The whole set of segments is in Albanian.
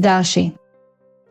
Dashi.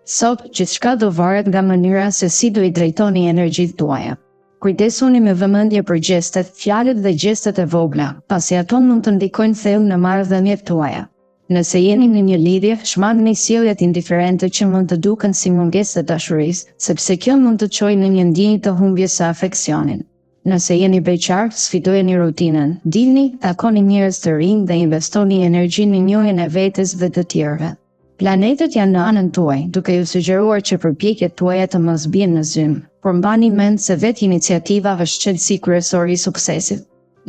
Sot, gjithçka do varet nga mënyra se si do I drejtoni energjitë tuaja. Kujdesuni me vëmendje për gjestet, fjalët dhe gjestet e vogla, pasi ato mund të ndikojnë thellë në marrëdhëniet tuaja. Nëse jeni në një lidhje, shmangni sjelljet indiferente që mund të duken si mungesë dashurisë, sepse kjo mund të çojë në një ndjenjë të humbjes së afeksionin. Nëse jeni beqar, sfidojeni rutinën, dilni, takoni njerëz të rinj dhe investoni energji në njohjen e vetes dhe të tjerëve. Planetët janë në anën tuaj, duke ju sugjeruar që përpjekjet tuaja të mos bien në zymë, por mbani mend se vetë iniciativa është çelësi kryesore I suksesit.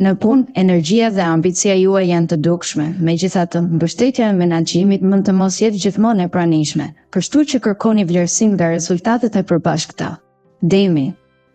Në punë, energjia dhe ambicia juaj janë të dukshme, megjithatë, mbështetja e menaxhimit mund të mos jetë gjithmonë e pranishme, kështu që kërkoni vlerësim nga rezultatet e përbashkëta. Demi.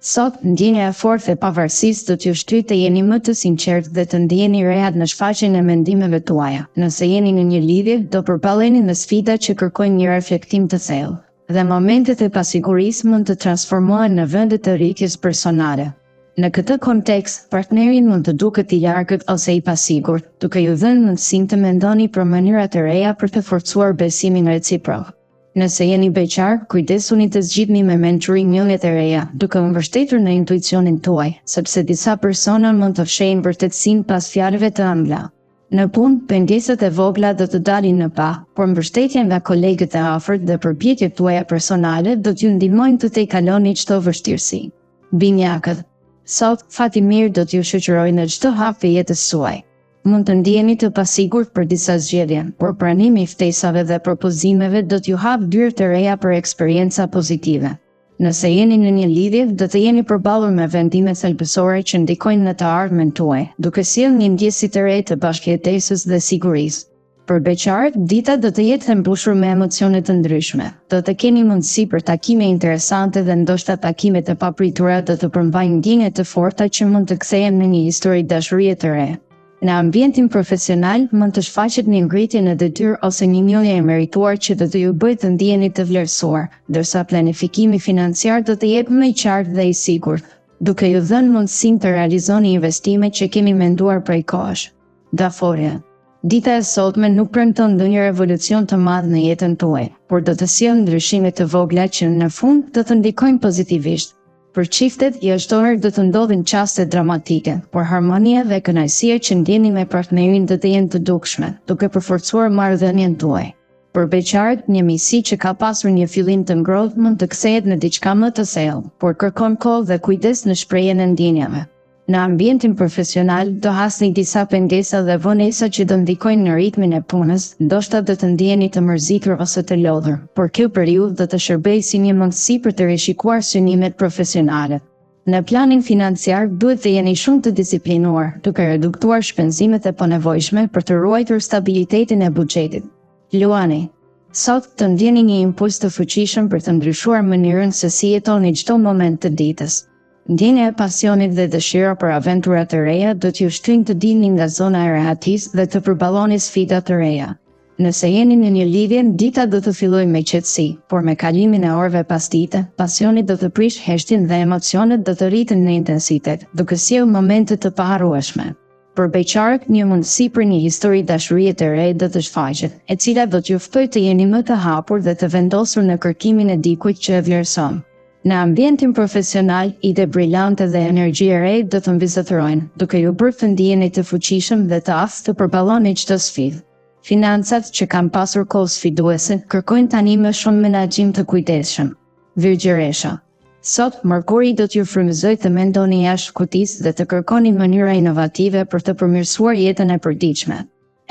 Sot, ndjenja e fortë e pavarësisë do t'ju shtyjë të jeni më të sinqertë dhe të ndjeni rehat në shfaqjen e mendimeve tuaja. Nëse jeni në një lidhje, do përballeni me sfida që kërkojnë një reflektim të thellë, dhe momentet e pasigurisë mund të transformohen në vende të rritjes personale. Në këtë kontekst, partneri mund të duket I largët ose I pasigurt, duke ju dhënë mundësinë të mendoni për mënyra të reja për të forcuar besimin reciprok. Nëse jeni beqar, kujdesuni të zgjidhni me mençuri njëllet e reja, duke u mbështetur në intuicionin tuaj, sepse disa persona mund të fshehin vërtetësinë pas fjalëve të ëmbla. Në punë, pengesat e vogla do të dalin në pa, por mbështetja nga kolegët e afërt dhe përpjekjet tuaja personale do t'ju ndihmojnë të tejkaloni çdo vështirësi. Binjakët. Sot, fati mirë do t'ju shoqërojë në çdo hap të jetës suaj. Mund të ndjeni të pasigurt për disa zgjedhje, por pranimi I ftesave dhe propozimeve do t'ju hap dyrë të reja për eksperjenca pozitive. Nëse jeni në një lidhje, do të jeni përballur me vendime thelbësore që ndikojnë në të ardhmen tuaj, duke sjellë një ndjesi të re të bashkëjetesës dhe sigurisë. Për beqarët, dita do të jetë e mbushur me emocione të ndryshme. Do të keni mundësi për takime interesante dhe ndoshta takimet e papritura do të përmbajnë ndjenje të forta që mund të kthehen në një histori dashurie të re. Në ambientin profesional, mund të shfaqet një ngritje në detyrë ose një njohje e merituar që do të ju bëjë të ndjeni të vlerësuar, ndërsa planifikimi financiar do të jetë më I qartë dhe I sigurt, duke ju dhënë mundësinë të realizoni investime që keni menduar prej kohësh. Daforia. Dita e sotme nuk premton ndonjë revolucion të madh në jetën tuaj, por do të sjellë ndryshime të vogla që në fund do të ndikojnë pozitivisht. Për çiftet, jashtëorë do të ndodhin çaste dramatike, por harmonia dhe kënaqësia që ndjeni me partnerin do të jenë të dukshme, duke përforcuar marrëdhënien tuaj. Për beqarët, një miqësi që ka pasur një fillim të ngrohtë mund të kthehet në diçka më të thellë, por kërkon kohë dhe kujdes në shprehjen e ndjenjave. Në ambientin profesional, do hasni disa pengesa dhe vonesa që do ndikojnë në ritmin e punës, ndoshta do të ndjeni të mërzitur ose të lodhur, por kjo periudhë do të shërbejë si një mundësi për të rishikuar synimet profesionale. Në planin financiar, duhet të jeni shumë të disiplinuar, duke reduktuar shpenzimet e panevojshme për të ruajtur stabilitetin e buxhetit. Luani. Sot të ndjeni një impuls të fuqishëm për të ndryshuar mënyrën se si jetoni çdo moment të ditës. Ndjenja e pasionit dhe dëshira për aventura të reja do t'ju shtyjnë të dilni nga zona e rehatisë dhe të përballoni sfida të reja. Nëse jeni në një lidhje, dita do të fillojë me qetësi, por me kalimin e orëve pas dite, pasioni do të prish heshtjen dhe emocionet do të rriten në intensitet, duke sjellë momente të paharrueshme. Për beqarët, një mundësi për një histori dashurie të re do të shfaqet, e cila do t'ju ftojë të jeni më të hapur dhe të vendosur në kërkimin e dikujt që e vlerëson. Në ambientin profesional, ide brillante dhe energji e re do të mbizotërojnë, duke ju bërë të ndjeni të fuqishëm dhe të aftë të përballoni çdo sfidë. Financat që kanë pasur kohë sfiduese kërkojnë tani më shumë menaxhim të kujdesshëm. Virgjëresha. Sot, Merkuri do t'ju frymëzojë të mendoni jashtë kutisë dhe të kërkoni mënyra inovative për të përmirësuar jetën e përditshme.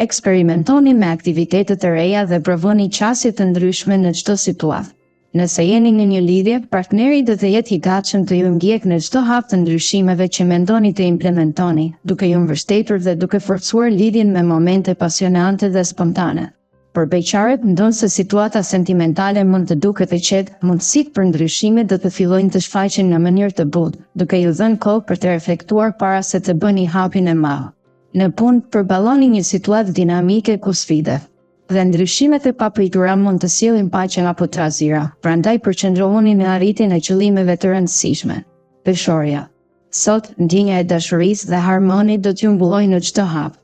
Eksperimentoni me aktivitete të reja dhe provoni qasje të ndryshme në çdo situatë. Nëse jeni në një lidhje, partneri do të jetë I gatshëm të ju ndjek në çdo hap të ndryshimeve që mendoni të implementoni, duke ju mbështetur dhe duke forcuar lidhjen me momente pasionante dhe spontane. Për beqarët, ndonse situata sentimentale mund të duket e qetë, mundësitë për ndryshime do të fillojnë të shfaqen në mënyrë të butë, duke ju dhënë kohë për të reflektuar para se të bëni hapin e madh. Në punë, përballoni një situatë dinamike ku sfidat dhe ndryshimet e papritura mund të sjellin paqe apo trazira, prandaj përqendrohuni në arritjen e qëllimeve të rëndësishme. Peshorja. Sot, ndjenja e dashurisë dhe harmonit do t'ju mbullojë në çdo hap.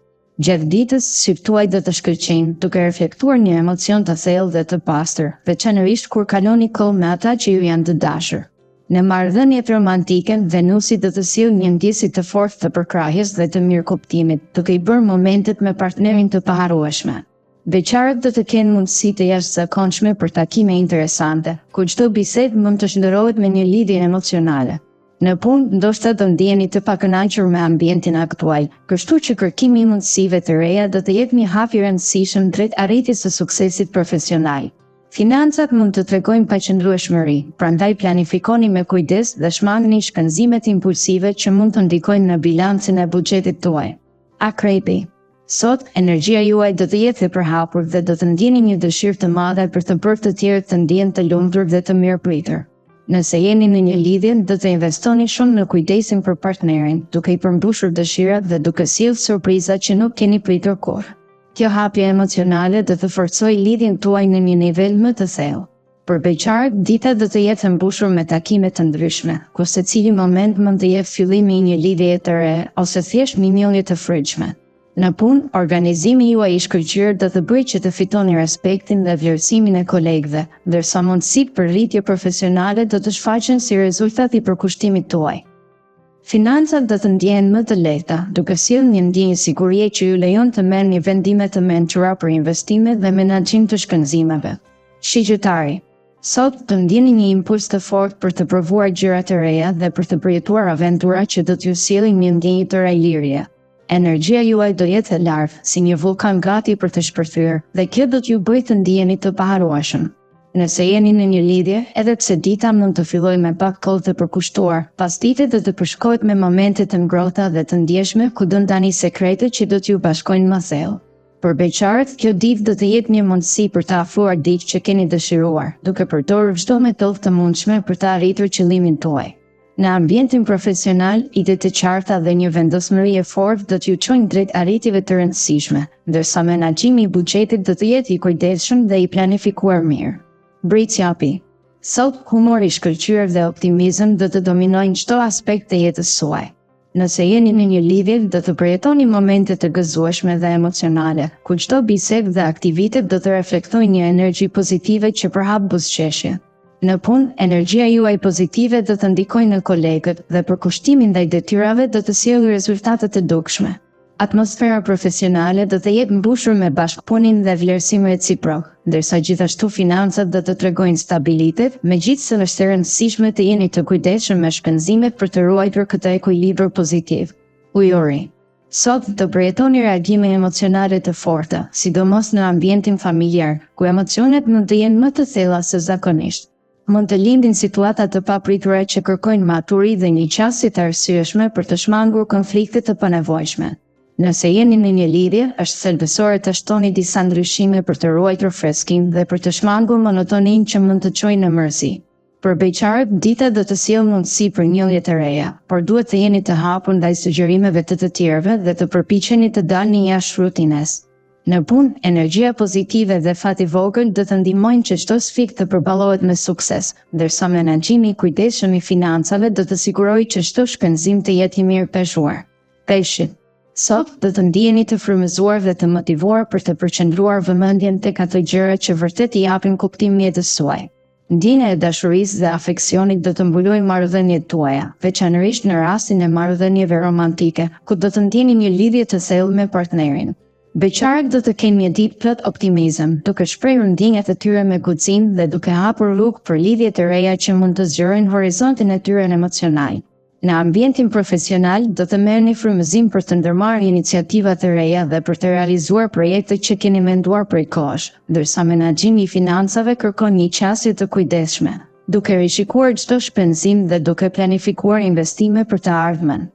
Gjatë ditës, sytë tuaj do të shkëlqejnë, duke reflektuar një emocion të thellë dhe të pastër, veçanërisht kur kaloni kohë me ata që ju janë të dashur. Në marrëdhëniet romantike, Venusi do të sjellë një ndjesë të fortë të përkrahjes dhe të mirëkuptimit, duke i bërë momentet me partnerin të paharrueshme. Beqarët do të kenë mundësi të jashtëzakonshme për takime interesante, ku çdo bisedë mund të shndërrohet me një lidhje emocionale. Në punë, ndoshta do ndjeni të pakënaqur me ambientin aktual, kështu që kërkimi i mundësive të reja do të jetë një hap i rëndësishëm drejt arritjes së suksesit profesional. Financat mund të tregojnë paqëndrueshmëri, prandaj planifikoni me kujdes dhe shmangni shpenzimet impulsive që mund të ndikojnë në bilancin e buxhetit tuaj. Akrepi. Sot, energjia juaj do të jetë e përhapur dhe do të ndjeni një dëshirë të madhe për të bërë të tjerët të ndjenë të lumtur dhe të mirëpritur. Nëse jeni në një lidhje, do të investoni shumë në kujdesin për partnerin, duke i përmbushur dëshirat dhe duke sjellë surpriza që nuk keni pritur kurrë. Kjo hapje emocionale do të forcojë lidhjen tuaj në një nivel më të thellë. Për beqarët, dita do të jetë e mbushur me takime të ndryshme, ku secili moment mund të jetë fillimi i një lidhjeje të re ose thjesht mirëmbënie të frikshme. Në punë, organizimi juaj i shkëlqyer do të bëjë që të fitoni respektin dhe vlerësimin e kolegëve, ndërsa mundësitë për rritje profesionale do të shfaqen si rezultat i përkushtimit tuaj. Financat do të ndjehen më të lehta, duke sjellë një ndjenjë sigurie që ju lejon të merrni vendime të mençura për investime dhe menaxhim të shpenzimeve. Shigjetari. Sot të ndjeni një impuls të fortë për të provuar gjëra të reja dhe për të përjetuar aventura që do t'ju sjellin një ndjenjë të rajlirje. Energjia juaj do jetë e lartë, si një vulkan gati për të shpërthyer, dhe kjo do t'ju bëjë të ndiheni të paharrueshëm. Nëse jeni në një lidhje, edhe pse dita mund të fillojë me pak kohë të përkushtuar, pas ditës do të përshkohet me momente të ngrohta dhe të ndjeshme ku do ndani sekrete që do t'ju bashkojnë më thellë. Për beqarët, kjo ditë do të jetë një mundësi për të afruar diçka që keni dëshiruar, duke përdorur çdo metodë të mundshme për të arritur qëllimin tuaj. Në ambientin profesional, ide të qarta dhe një vendosmëri e fortë do t'ju çojnë drejt arritjeve të rëndësishme, ndërsa menaxhimi i buxhetit do të jetë i kujdesshëm dhe i planifikuar mirë. Britsjapi. Sot, humori i shkëlqyer dhe optimizëm do të dominojnë çdo aspekt të jetës suaj. Nëse jeni në një lidhje, do të përjetoni momente të gëzueshme dhe emocionale, ku çdo bisedë dhe aktivitet do të reflektojnë një energji pozitive që përhap buzëqeshje. Në punë, energjia juaj pozitive do të ndikojë në kolegët dhe përkushtimin ndaj detyrave do të sjellë rezultate të dukshme. Atmosfera profesionale do të jetë mbushur me bashkëpunim dhe vlerësim reciprok, ndërsa gjithashtu financat do të tregojnë stabilitet, megjithëse është e rëndësishme të jeni të kujdesshëm me shpenzimet për të ruajtur këtë ekuilibër pozitiv. Ujori. Sot do përjetoni reagime emocionale të forta, sidomos në ambientin familjar, ku emocionet mund të jenë më të thella se zakonisht. Mund të lindin situata të papritura që kërkojnë maturi dhe një qasje të arsyeshme për të shmangur konflikte të panevojshme. Nëse jeni në një lidhje, është thelbësore të shtoni disa ndryshime për të ruajtur freskinë dhe për të shmangur monotoninë që mund të çojë në mërzi. Për beqarët, dita do të sjellë mundësi për njëllje të reja, por duhet të jeni të hapur ndaj sugjerimeve të tjerëve dhe të përpiqeni të dalni jashtë rutinës. Në punë, energjia pozitive dhe fati vogël do të ndihmojnë që çdo sfidë të përballohet me sukses, ndërsa menaxhimi i kujdesshëm i financave do të sigurojë që çdo shpenzim të jetë i mirë peshuar. Peshqi. Sot do të ndiheni të frymëzuar dhe të motivuar për të përqendruar vëmendjen tek ato gjëra që vërtet i japin kuptim mjetës suaj. Ndjenja e dashurisë dhe afeksionit do të mbulojë marrëdhëniet tuaja, veçanërisht në rastin e marrëdhënieve romantike, ku do të ndjeni një lidhje të thellë me partnerin. Beqarët do të kenë një ditë plot optimizëm, duke shprehur ndjenjat e tyre me guxinë dhe duke hapur rrugë për lidhje të reja që mund të zgjerojnë horizontin e tyre emocional. Në ambientin profesional, do të merrni frymëzim për të ndërmarrë iniciativa të reja dhe për të realizuar projekte që keni menduar prej kohësh, ndërsa menaxhimi i financave kërkon një qasje të kujdesshme, duke rishikuar çdo shpenzim dhe duke planifikuar investime për të ardhmen.